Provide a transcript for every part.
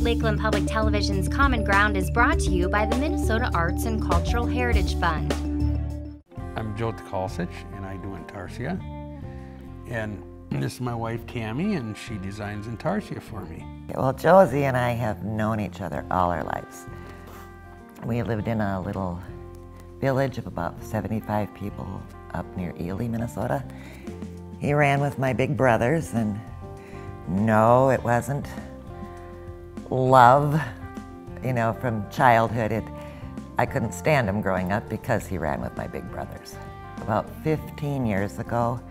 Lakeland Public Television's Common Ground is brought to you by the Minnesota Arts and Cultural Heritage Fund. I'm Tkalcich, and I do INTARSIA. And this is my wife, Tami, and she designs INTARSIA for me. Well, Josie and I have known each other all our lives. We lived in a little village of about 75 people up near Ely, Minnesota. He ran with my big brothers, and no, it wasn't love, you know, from childhood. I couldn't stand him growing up because he ran with my big brothers. About 15 years ago,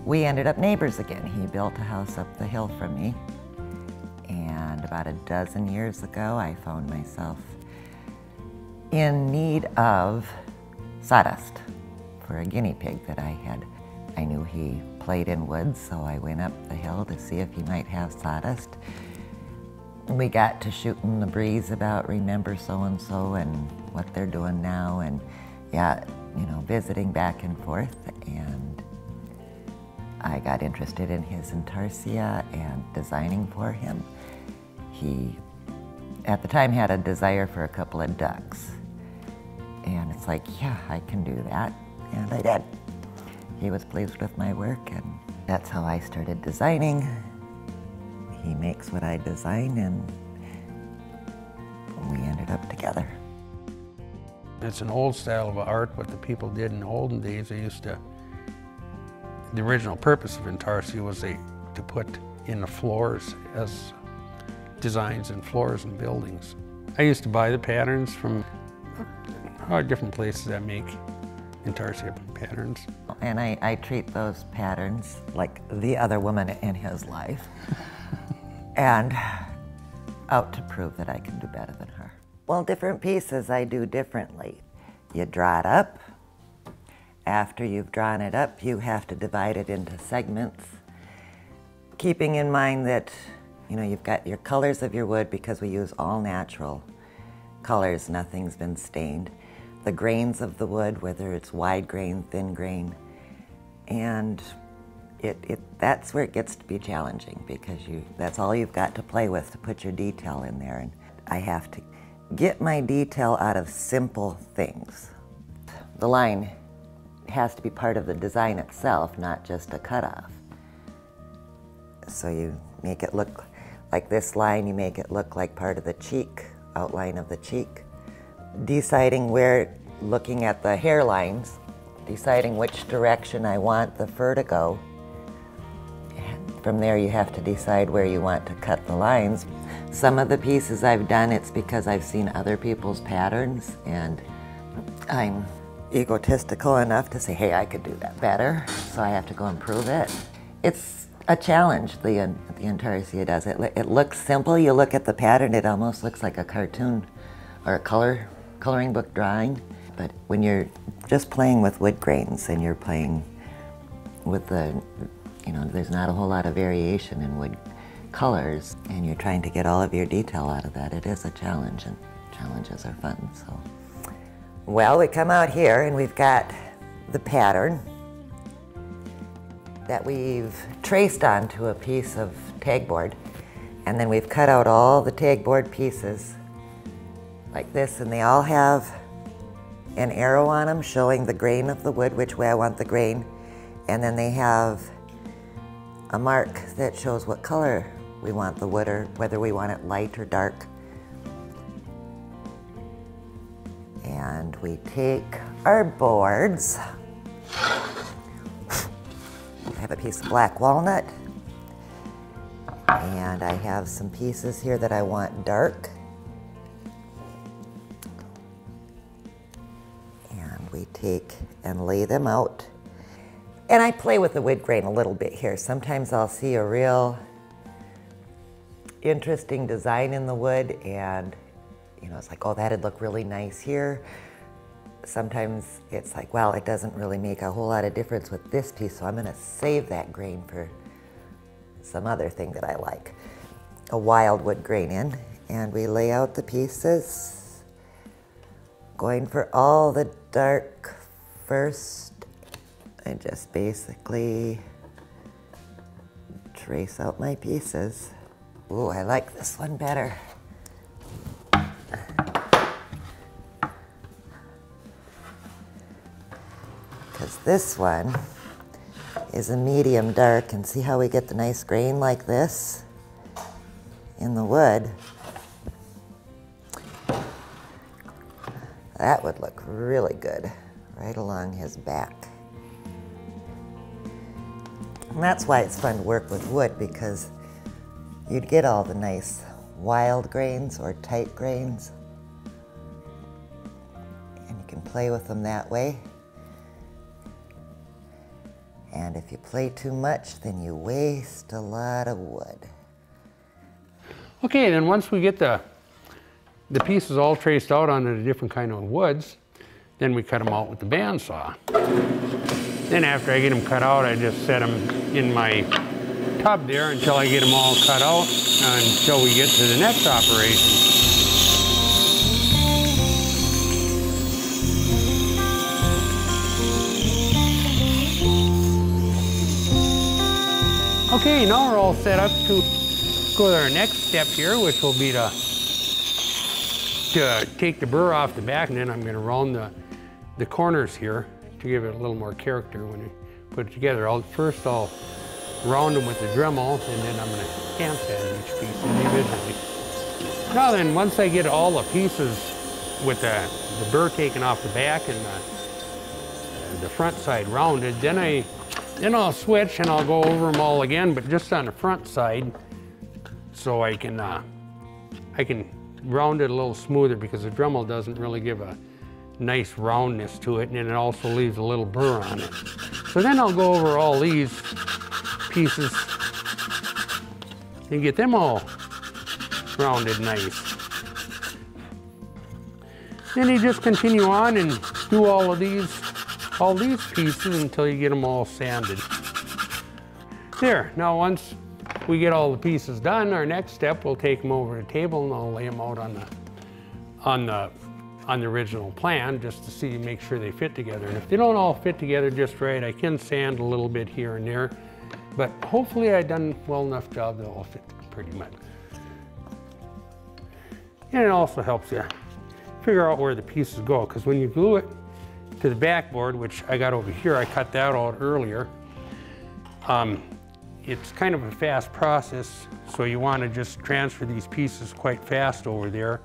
we ended up neighbors again. He built a house up the hill from me, and about a dozen years ago, I found myself in need of sawdust for a guinea pig that I had. I knew he played in woods, so I went up the hill to see if he might have sawdust. We got to shooting the breeze about remember so-and-so and what they're doing now, and yeah, you know, visiting back and forth, and I got interested in his INTARSIA and designing for him. He, at the time, had a desire for a couple of ducks, and it's like, yeah, I can do that, and I did. He was pleased with my work, and that's how I started designing. He makes what I design, and we ended up together. It's an old style of art, what the people did in the olden days. They used to, the original purpose of INTARSIA was to put in the floors as designs in floors and buildings. I used to buy the patterns from different places that make INTARSIA patterns. And I treat those patterns like the other woman in his life. And out to prove that I can do better than her. Well, different pieces I do differently. You draw it up. After you've drawn it up, you have to divide it into segments, keeping in mind that, you know, you've got your colors of your wood, because we use all natural colors, nothing's been stained. The grains of the wood, whether it's wide grain, thin grain, and that's where it gets to be challenging, because that's all you've got to play with to put your detail in there. And I have to get my detail out of simple things. The line has to be part of the design itself, not just a cutoff. So you make it look like this line, you make it look like part of the cheek, outline of the cheek. Deciding where, looking at the hairlines, deciding which direction I want the fur to go. From there, you have to decide where you want to cut the lines. Some of the pieces I've done, it's because I've seen other people's patterns, and I'm egotistical enough to say, hey, I could do that better, so I have to go improve it. It's a challenge, the INTARSIA does. It looks simple. You look at the pattern, it almost looks like a cartoon or a coloring book drawing. But when you're just playing with wood grains and you're playing with the, you know, there's not a whole lot of variation in wood colors, and you're trying to get all of your detail out of that, it is a challenge, and challenges are fun, so. Well, we come out here and we've got the pattern that we've traced onto a piece of tagboard, and then we've cut out all the tagboard pieces like this, and they all have an arrow on them showing the grain of the wood, which way I want the grain, and then they have a mark that shows what color we want the wood, or whether we want it light or dark. And we take our boards. I have a piece of black walnut, and I have some pieces here that I want dark. And we take and lay them out. And I play with the wood grain a little bit here. Sometimes I'll see a real interesting design in the wood, and you know, it's like, oh, that'd look really nice here. Sometimes it's like, well, it doesn't really make a whole lot of difference with this piece, so I'm gonna save that grain for some other thing that I like. A wild wood grain in, and we lay out the pieces, going for all the dark first. I just basically trace out my pieces. Ooh, I like this one better. Because this one is a medium dark, and see how we get the nice grain like this in the wood? That would look really good right along his back. And that's why it's fun to work with wood, because you'd get all the nice wild grains or tight grains, and you can play with them that way. And if you play too much, then you waste a lot of wood. Okay, then once we get the pieces all traced out onto the different kind of woods, then we cut them out with the bandsaw. Then after I get them cut out, I just set them in my tub there until I get them all cut out, until we get to the next operation. Okay, now we're all set up to go to our next step here, which will be to take the burr off the back, and then I'm going to round the corners here to give it a little more character when I put it together. First I'll round them with the Dremel, and then I'm going to hand sand each piece individually. Now then, once I get all the pieces with the burr taken off the back and the front side rounded, then I'll switch and I'll go over them all again, but just on the front side, so I can round it a little smoother, because the Dremel doesn't really give a nice roundness to it, and then it also leaves a little burr on it. So then I'll go over all these pieces and get them all rounded nice. Then you just continue on and do all these pieces until you get them all sanded. There, now once we get all the pieces done, our next step, we'll take them over to the table and I'll lay them out on the original plan, just to see, make sure they fit together. And if they don't all fit together just right, I can sand a little bit here and there, but hopefully I've done well enough job they'll all fit pretty much. And it also helps you figure out where the pieces go, because when you glue it to the backboard, which I got over here, I cut that out earlier, it's kind of a fast process, so you want to just transfer these pieces quite fast over there.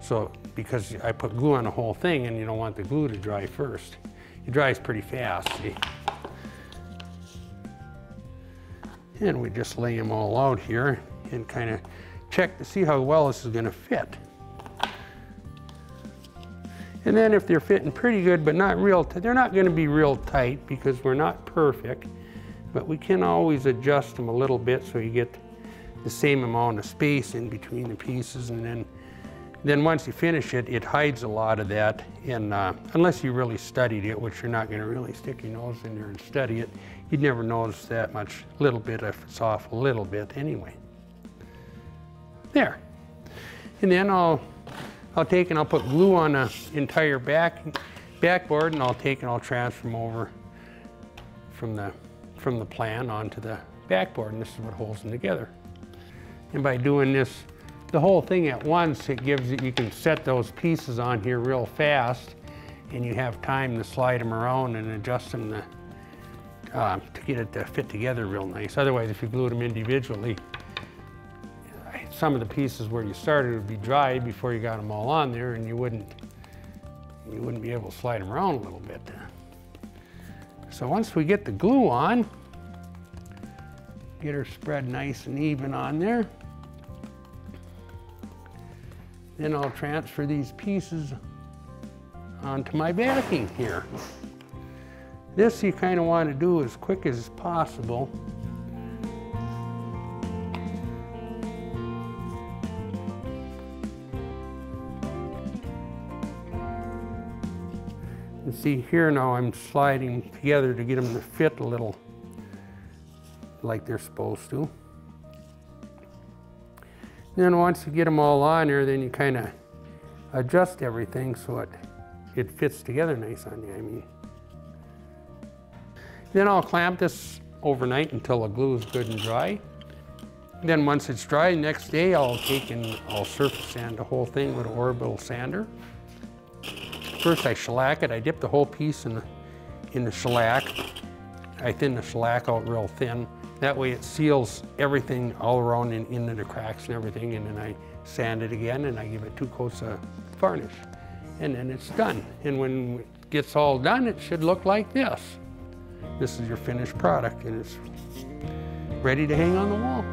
So, because I put glue on the whole thing, and you don't want the glue to dry first. It dries pretty fast, see? And we just lay them all out here and kind of check to see how well this is going to fit. And then if they're fitting pretty good, but not real, they're not going to be real tight, because we're not perfect, but we can always adjust them a little bit so you get the same amount of space in between the pieces. And then once you finish it, it hides a lot of that. And unless you really studied it, which you're not going to really stick your nose in there and study it, you'd never notice that much, little bit if it's off a little bit anyway. There. And then I'll take and I'll put glue on the entire backboard, and I'll take and I'll transfer them over from the plan onto the backboard, and this is what holds them together. And by doing this, the whole thing at once, it gives you can set those pieces on here real fast, and you have time to slide them around and adjust them to get it to fit together real nice. Otherwise, if you glued them individually, some of the pieces where you started would be dry before you got them all on there, and you wouldn't be able to slide them around a little bit. So once we get the glue on, get her spread nice and even on there, then I'll transfer these pieces onto my backing here. This you kind of want to do as quick as possible. And see here now I'm sliding together to get them to fit a little like they're supposed to. Then once you get them all on there, then you kind of adjust everything so it fits together nice on you, I mean. Then I'll clamp this overnight until the glue is good and dry. Then once it's dry, next day I'll take and I'll surface sand the whole thing with an orbital sander. First I shellac it. I dip the whole piece in the shellac. I thin the shellac out real thin. That way it seals everything all around and into the cracks and everything, and then I sand it again and I give it 2 coats of varnish. And then it's done. And when it gets all done, it should look like this. This is your finished product, and it's ready to hang on the wall.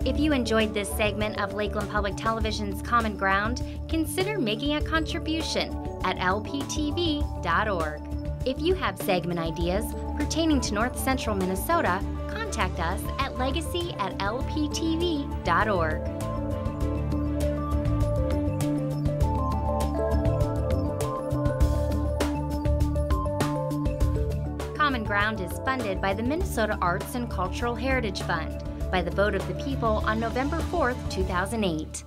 If you enjoyed this segment of Lakeland Public Television's Common Ground, consider making a contribution at lptv.org. If you have segment ideas pertaining to North Central Minnesota, contact us at legacy@lptv.org. Common Ground is funded by the Minnesota Arts and Cultural Heritage Fund by the vote of the people on November 4th, 2008.